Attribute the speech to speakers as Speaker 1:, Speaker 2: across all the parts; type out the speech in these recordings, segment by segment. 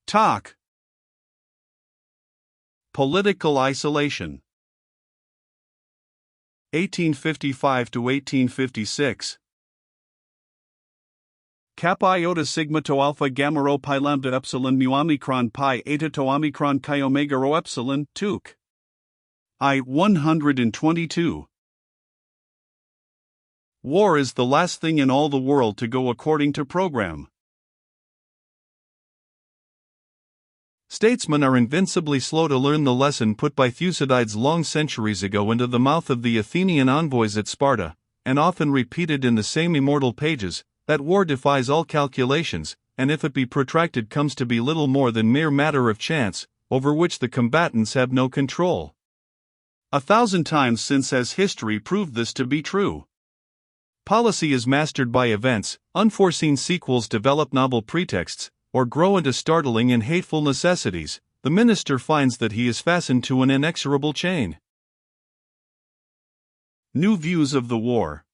Speaker 1: Talk. Political isolation. 1855 to 1856. Kappa iota sigma to alpha gamma rho pi lambda epsilon mu omicron pi eta to omicron chi omega rho epsilon tukh. I 122. War is the last thing in all the world to go according to program. Statesmen are invincibly slow to learn the lesson put by Thucydides long centuries ago into the mouth of the Athenian envoys at Sparta, and often repeated in the same immortal pages, that war defies all calculations, and if it be protracted comes to be little more than mere matter of chance, over which the combatants have no control. 1,000 times since has history proved this to be true. Policy is mastered by events, unforeseen sequels develop novel pretexts, or grow into startling and hateful necessities. The minister finds that he is fastened to an inexorable chain. New views of the war.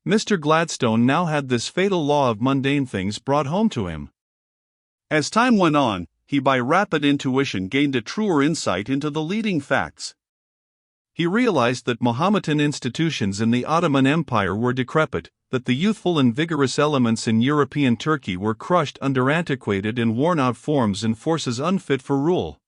Speaker 1: Mr. Gladstone now had this fatal law of mundane things brought home to him. As time went on, he by rapid intuition gained a truer insight into the leading facts. He realized that Mahometan institutions in the Ottoman Empire were decrepit, that the youthful and vigorous elements in European Turkey were crushed under antiquated and worn-out forms and forces unfit for rule.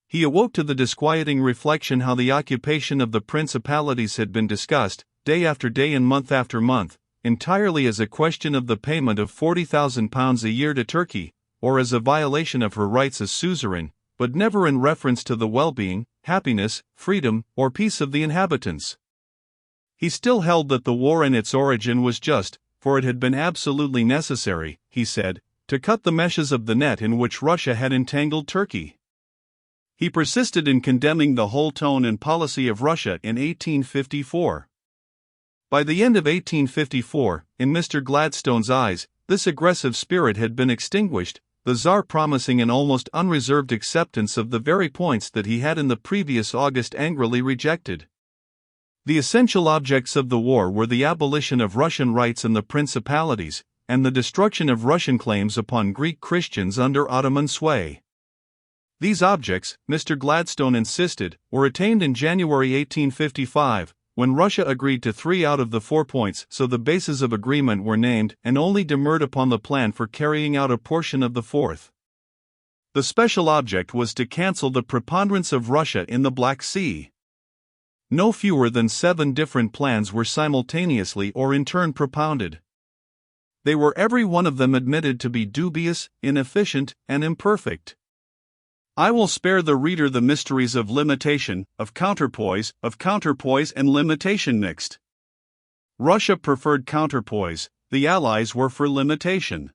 Speaker 1: He awoke to the disquieting reflection how the occupation of the principalities had been discussed, day after day and month after month, entirely as a question of the payment of £40,000 a year to Turkey, or as a violation of her rights as suzerain, but never in reference to the well-being, happiness, freedom, or peace of the inhabitants. He still held that the war in its origin was just, for it had been absolutely necessary, he said, to cut the meshes of the net in which Russia had entangled Turkey. He persisted in condemning the whole tone and policy of Russia in 1854. By the end of 1854, in Mr. Gladstone's eyes, this aggressive spirit had been extinguished, the Tsar promising an almost unreserved acceptance of the very points that he had in the previous August angrily rejected. The essential objects of the war were the abolition of Russian rights in the principalities, and the destruction of Russian claims upon Greek Christians under Ottoman sway. These objects, Mr. Gladstone insisted, were attained in January 1855, when Russia agreed to 3 out of the 4 points, so the bases of agreement were named, and only demurred upon the plan for carrying out a portion of the 4th. The special object was to cancel the preponderance of Russia in the Black Sea. No fewer than 7 different plans were simultaneously or in turn propounded. They were every one of them admitted to be dubious, inefficient, and imperfect. I will spare the reader the mysteries of limitation, of counterpoise and limitation mixed. Russia preferred counterpoise, the Allies were for limitation.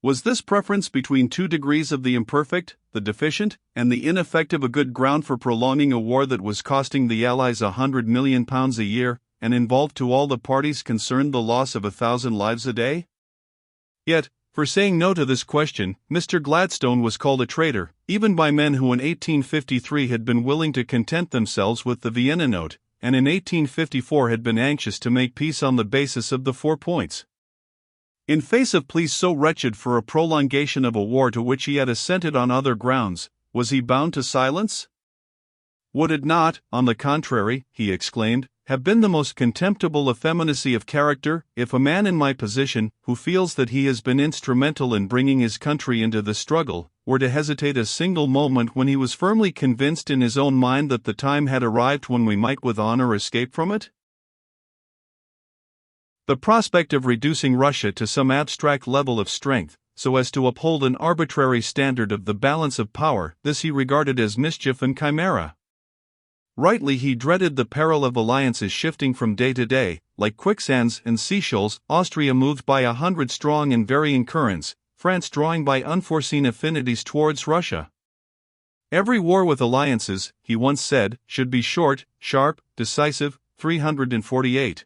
Speaker 1: Was this preference between 2 degrees of the imperfect, the deficient, and the ineffective a good ground for prolonging a war that was costing the Allies £100 million a year, and involved to all the parties concerned the loss of 1,000 lives a day? Yet, for saying no to this question, Mr. Gladstone was called a traitor, even by men who in 1853 had been willing to content themselves with the Vienna Note, and in 1854 had been anxious to make peace on the basis of the 4 points. In face of pleas so wretched for a prolongation of a war to which he had assented on other grounds, was he bound to silence? Would it not, on the contrary, he exclaimed, have been the most contemptible effeminacy of character, if a man in my position, who feels that he has been instrumental in bringing his country into the struggle, were to hesitate a single moment when he was firmly convinced in his own mind that the time had arrived when we might with honor escape from it? The prospect of reducing Russia to some abstract level of strength, so as to uphold an arbitrary standard of the balance of power, this he regarded as mischief and chimera. Rightly he dreaded the peril of alliances shifting from day to day, like quicksands and seashells, Austria moved by 100 strong and varying currents, France drawing by unforeseen affinities towards Russia. Every war with alliances, he once said, should be short, sharp, decisive. 348.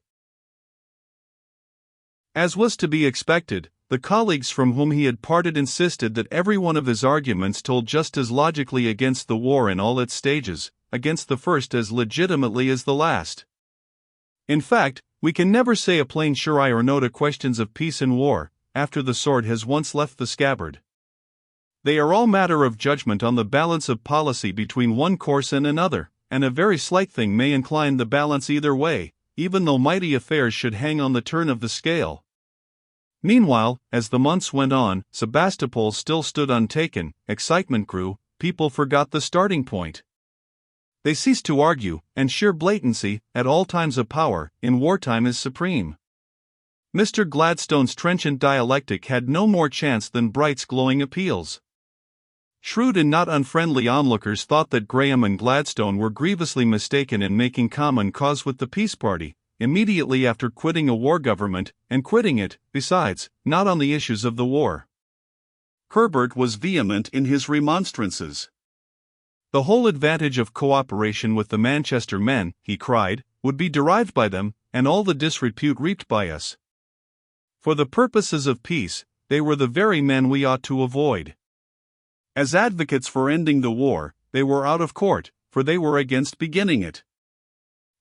Speaker 1: As was to be expected, the colleagues from whom he had parted insisted that every one of his arguments told just as logically against the war in all its stages, against the first as legitimately as the last. In fact, we can never say a plain sure aye or no to questions of peace and war, after the sword has once left the scabbard. They are all matter of judgment on the balance of policy between one course and another, and a very slight thing may incline the balance either way, even though mighty affairs should hang on the turn of the scale. Meanwhile, as the months went on, Sebastopol still stood untaken, excitement grew, people forgot the starting point. They ceased to argue, and sheer blatancy, at all times of power, in wartime is supreme. Mr. Gladstone's trenchant dialectic had no more chance than Bright's glowing appeals. Shrewd and not unfriendly onlookers thought that Graham and Gladstone were grievously mistaken in making common cause with the peace party, immediately after quitting a war government, and quitting it, besides, not on the issues of the war. Herbert was vehement in his remonstrances. The whole advantage of cooperation with the Manchester men, he cried, would be derived by them, and all the disrepute reaped by us. For the purposes of peace, they were the very men we ought to avoid. As advocates for ending the war, they were out of court, for they were against beginning it.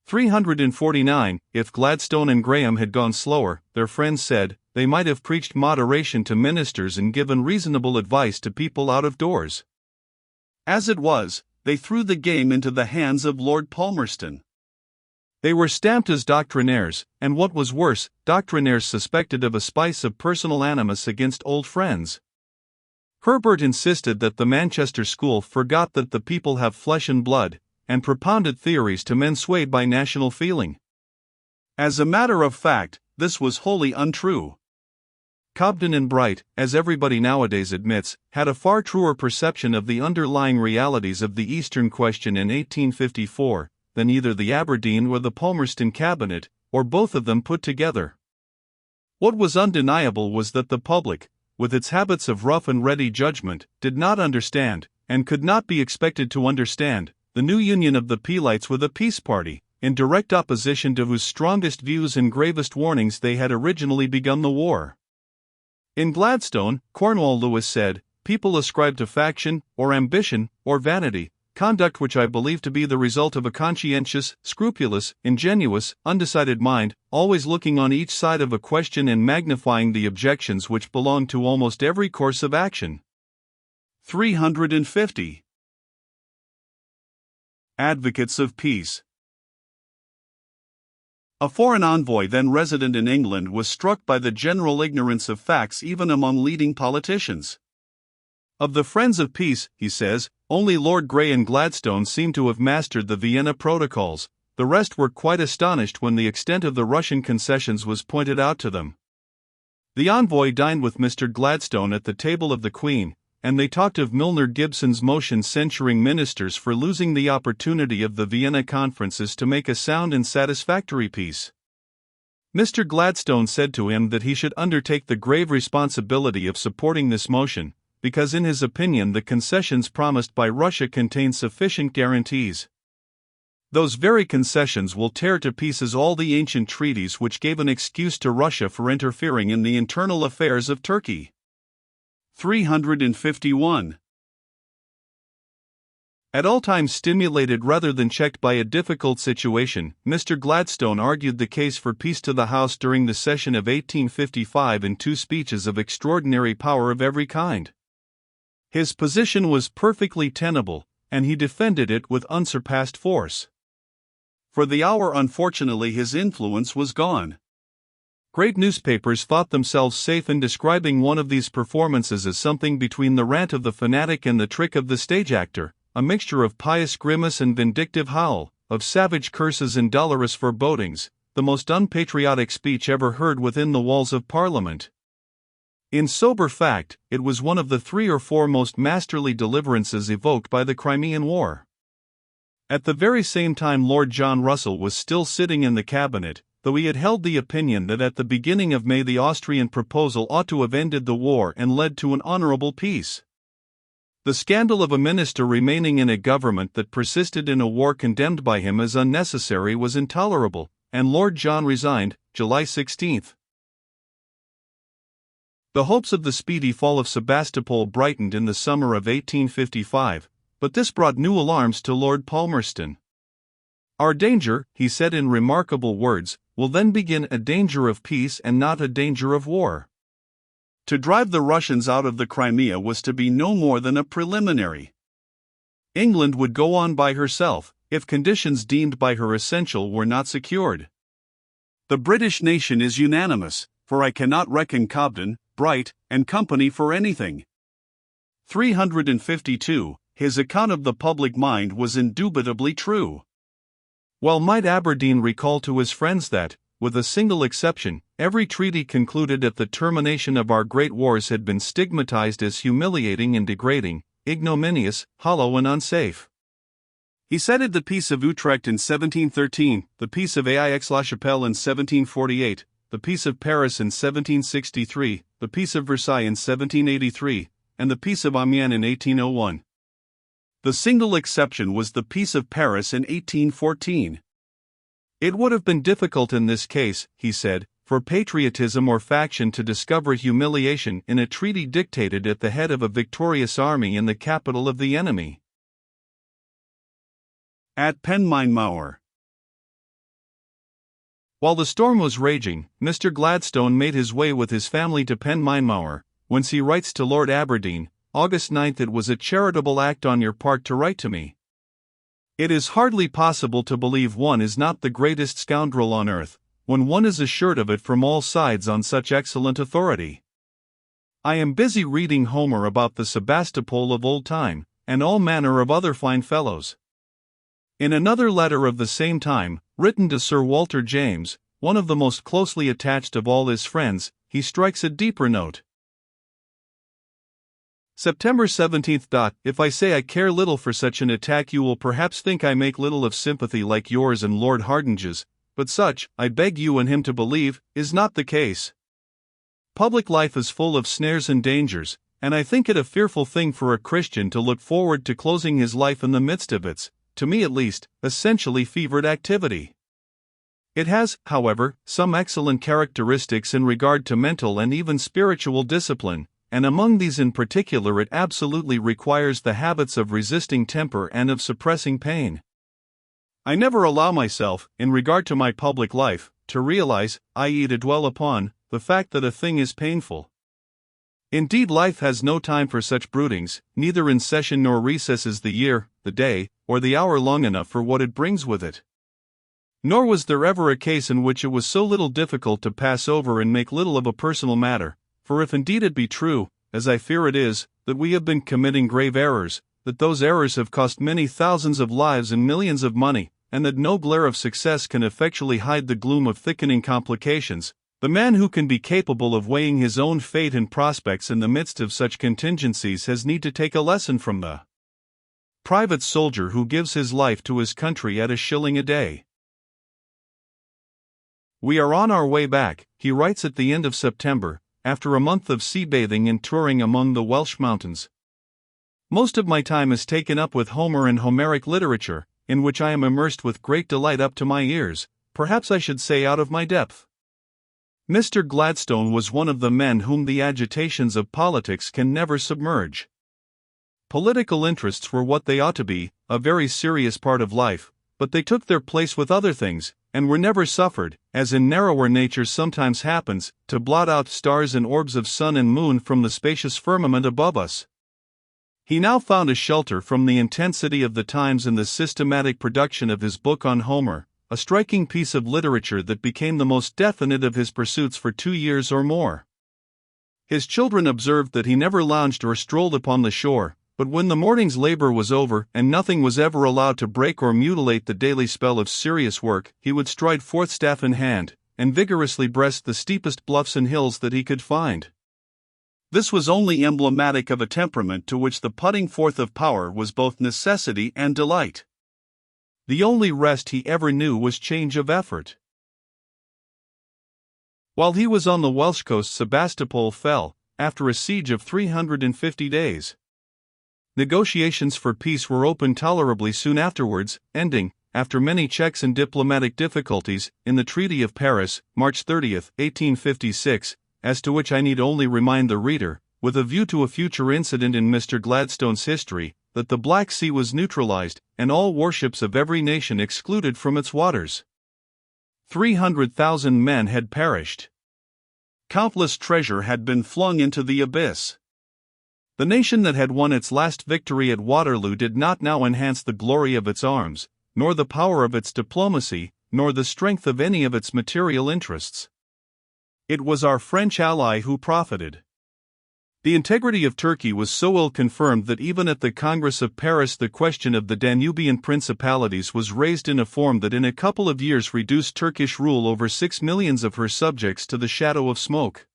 Speaker 1: 349. If Gladstone and Graham had gone slower, their friends said, they might have preached moderation to ministers and given reasonable advice to people out of doors. As it was, they threw the game into the hands of Lord Palmerston. They were stamped as doctrinaires, and what was worse, doctrinaires suspected of a spice of personal animus against old friends. Herbert insisted that the Manchester school forgot that the people have flesh and blood, and propounded theories to men swayed by national feeling. As a matter of fact, this was wholly untrue. Cobden and Bright, as everybody nowadays admits, had a far truer perception of the underlying realities of the Eastern question in 1854 than either the Aberdeen or the Palmerston cabinet, or both of them put together. What was undeniable was that the public, with its habits of rough and ready judgment, did not understand, and could not be expected to understand, the new union of the Peelites with a peace party, in direct opposition to whose strongest views and gravest warnings they had originally begun the war. In Gladstone, Cornwall Lewis said, people ascribe to faction, or ambition, or vanity, conduct which I believe to be the result of a conscientious, scrupulous, ingenuous, undecided mind, always looking on each side of a question and magnifying the objections which belong to almost every course of action. 350. Advocates of peace. A foreign envoy then resident in England was struck by the general ignorance of facts even among leading politicians. Of the friends of peace, he says, only Lord Grey and Gladstone seem to have mastered the Vienna protocols, the rest were quite astonished when the extent of the Russian concessions was pointed out to them. The envoy dined with Mr. Gladstone at the table of the Queen, and they talked of Milner Gibson's motion censuring ministers for losing the opportunity of the Vienna conferences to make a sound and satisfactory peace. Mr. Gladstone said to him that he should undertake the grave responsibility of supporting this motion, because in his opinion the concessions promised by Russia contain sufficient guarantees. Those very concessions will tear to pieces all the ancient treaties which gave an excuse to Russia for interfering in the internal affairs of Turkey. 351. At all times stimulated rather than checked by a difficult situation, Mr. Gladstone argued the case for peace to the House during the session of 1855 in two speeches of extraordinary power of every kind. His position was perfectly tenable, and he defended it with unsurpassed force. For the hour, unfortunately, his influence was gone. Great newspapers thought themselves safe in describing one of these performances as something between the rant of the fanatic and the trick of the stage actor, a mixture of pious grimace and vindictive howl, of savage curses and dolorous forebodings, the most unpatriotic speech ever heard within the walls of Parliament. In sober fact, it was one of the 3 or 4 most masterly deliverances evoked by the Crimean War. At the very same time Lord John Russell was still sitting in the cabinet, though he had held the opinion that at the beginning of May the Austrian proposal ought to have ended the war and led to an honorable peace. The scandal of a minister remaining in a government that persisted in a war condemned by him as unnecessary was intolerable, and Lord John resigned, July 16. The hopes of the speedy fall of Sebastopol brightened in the summer of 1855, but this brought new alarms to Lord Palmerston. Our danger, he said in remarkable words, will then begin a danger of peace and not a danger of war. To drive the Russians out of the Crimea was to be no more than a preliminary. England would go on by herself, if conditions deemed by her essential were not secured. The British nation is unanimous, for I cannot reckon Cobden, Bright, and company for anything. 352. His account of the public mind was indubitably true. Well might Aberdeen recall to his friends that, with a single exception, every treaty concluded at the termination of our great wars had been stigmatized as humiliating and degrading, ignominious, hollow and unsafe. He cited the Peace of Utrecht in 1713, the Peace of Aix-la-Chapelle in 1748, the Peace of Paris in 1763, the Peace of Versailles in 1783, and the Peace of Amiens in 1801. The single exception was the Peace of Paris in 1814. It would have been difficult in this case, he said, for patriotism or faction to discover humiliation in a treaty dictated at the head of a victorious army in the capital of the enemy. At Penmaenmawr. While the storm was raging, Mr. Gladstone made his way with his family to Penmaenmawr, whence he writes to Lord Aberdeen, August 9. It was a charitable act on your part to write to me. It is hardly possible to believe one is not the greatest scoundrel on earth, when one is assured of it from all sides on such excellent authority. I am busy reading Homer about the Sebastopol of old time, and all manner of other fine fellows. In another letter of the same time, written to Sir Walter James, one of the most closely attached of all his friends, he strikes a deeper note. September 17. If I say I care little for such an attack, you will perhaps think I make little of sympathy like yours and Lord Hardinge's, but such, I beg you and him to believe, is not the case. Public life is full of snares and dangers, and I think it a fearful thing for a Christian to look forward to closing his life in the midst of its, to me at least, essentially fevered activity. It has, however, some excellent characteristics in regard to mental and even spiritual discipline, and among these in particular it absolutely requires the habits of resisting temper and of suppressing pain. I never allow myself, in regard to my public life, to realize, i.e. to dwell upon, the fact that a thing is painful. Indeed, life has no time for such broodings, neither in session nor recess is the year, the day, or the hour long enough for what it brings with it. Nor was there ever a case in which it was so little difficult to pass over and make little of a personal matter, for if indeed it be true, as I fear it is, that we have been committing grave errors, that those errors have cost many thousands of lives and millions of money, and that no glare of success can effectually hide the gloom of thickening complications, the man who can be capable of weighing his own fate and prospects in the midst of such contingencies has need to take a lesson from the private soldier who gives his life to his country at $1 a day. We are on our way back, he writes at the end of September, after a month of sea bathing and touring among the Welsh mountains. Most of my time is taken up with Homer and Homeric literature, in which I am immersed with great delight up to my ears, perhaps I should say out of my depth. Mr. Gladstone was one of the men whom the agitations of politics can never submerge. Political interests were what they ought to be, a very serious part of life, but they took their place with other things, and were never suffered, as in narrower natures sometimes happens, to blot out stars and orbs of sun and moon from the spacious firmament above us. He now found a shelter from the intensity of the times in the systematic production of his book on Homer, a striking piece of literature that became the most definite of his pursuits for 2 years or more. His children observed that he never lounged or strolled upon the shore, but when the morning's labor was over and nothing was ever allowed to break or mutilate the daily spell of serious work, he would stride forth staff in hand, and vigorously breast the steepest bluffs and hills that he could find. This was only emblematic of a temperament to which the putting forth of power was both necessity and delight. The only rest he ever knew was change of effort. While he was on the Welsh coast, Sebastopol fell, after a siege of 350 days. Negotiations for peace were opened tolerably soon afterwards, ending, after many checks and diplomatic difficulties, in the Treaty of Paris, March 30, 1856, as to which I need only remind the reader, with a view to a future incident in Mr. Gladstone's history, that the Black Sea was neutralized, and all warships of every nation excluded from its waters. 300,000 men had perished. countless treasure had been flung into the abyss. The nation that had won its last victory at Waterloo did not now enhance the glory of its arms, nor the power of its diplomacy, nor the strength of any of its material interests. It was our French ally who profited. The integrity of Turkey was so ill confirmed that even at the Congress of Paris the question of the Danubian principalities was raised in a form that in a couple of years reduced Turkish rule over 6 millions of her subjects to the shadow of smoke.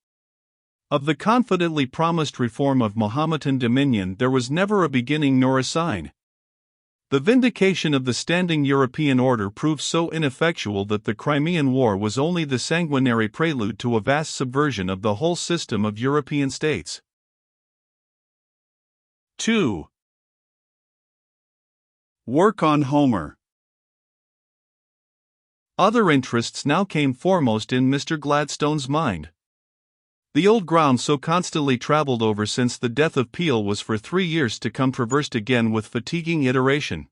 Speaker 1: Of the confidently promised reform of Mahometan dominion there was never a beginning nor a sign. The vindication of the standing European order proved so ineffectual that the Crimean War was only the sanguinary prelude to a vast subversion of the whole system of European states. 2. Work on Homer. Other interests now came foremost in Mr. Gladstone's mind. The old ground so constantly travelled over since the death of Peel was for 3 years to come traversed again with fatiguing iteration.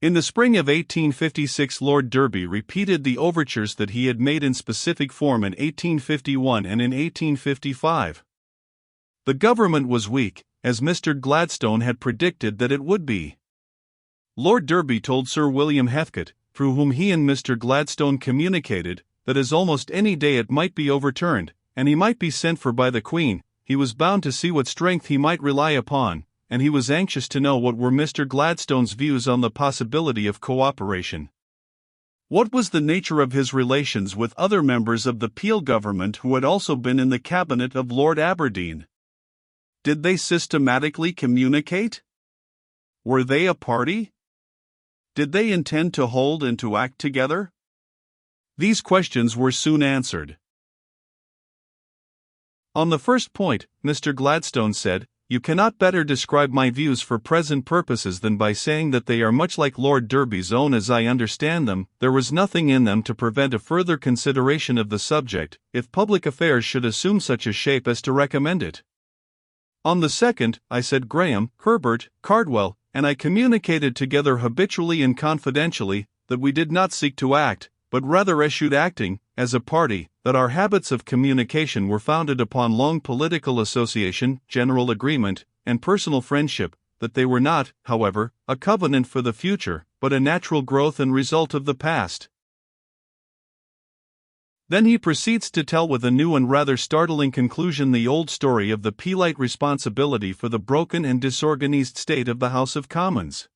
Speaker 1: In the spring of 1856 Lord Derby repeated the overtures that he had made in specific form in 1851 and in 1855. The government was weak, as Mr. Gladstone had predicted that it would be. Lord Derby told Sir William Heathcote, through whom he and Mr. Gladstone communicated, that as almost any day it might be overturned, and he might be sent for by the Queen, he was bound to see what strength he might rely upon, and he was anxious to know what were Mr. Gladstone's views on the possibility of cooperation. What was the nature of his relations with other members of the Peel government who had also been in the cabinet of Lord Aberdeen? Did they systematically communicate? Were they a party? Did they intend to hold and to act together? These questions were soon answered. On the first point, Mr. Gladstone said, "You cannot better describe my views for present purposes than by saying that they are much like Lord Derby's own as I understand them. There was nothing in them to prevent a further consideration of the subject, if public affairs should assume such a shape as to recommend it." On the second, I said Graham, Herbert, Cardwell, and I communicated together habitually and confidentially, that we did not seek to act, but rather eschewed acting, as a party, that our habits of communication were founded upon long political association, general agreement, and personal friendship, that they were not, however, a covenant for the future, but a natural growth and result of the past. Then he proceeds to tell with a new and rather startling conclusion the old story of the Peelite responsibility for the broken and disorganized state of the House of Commons.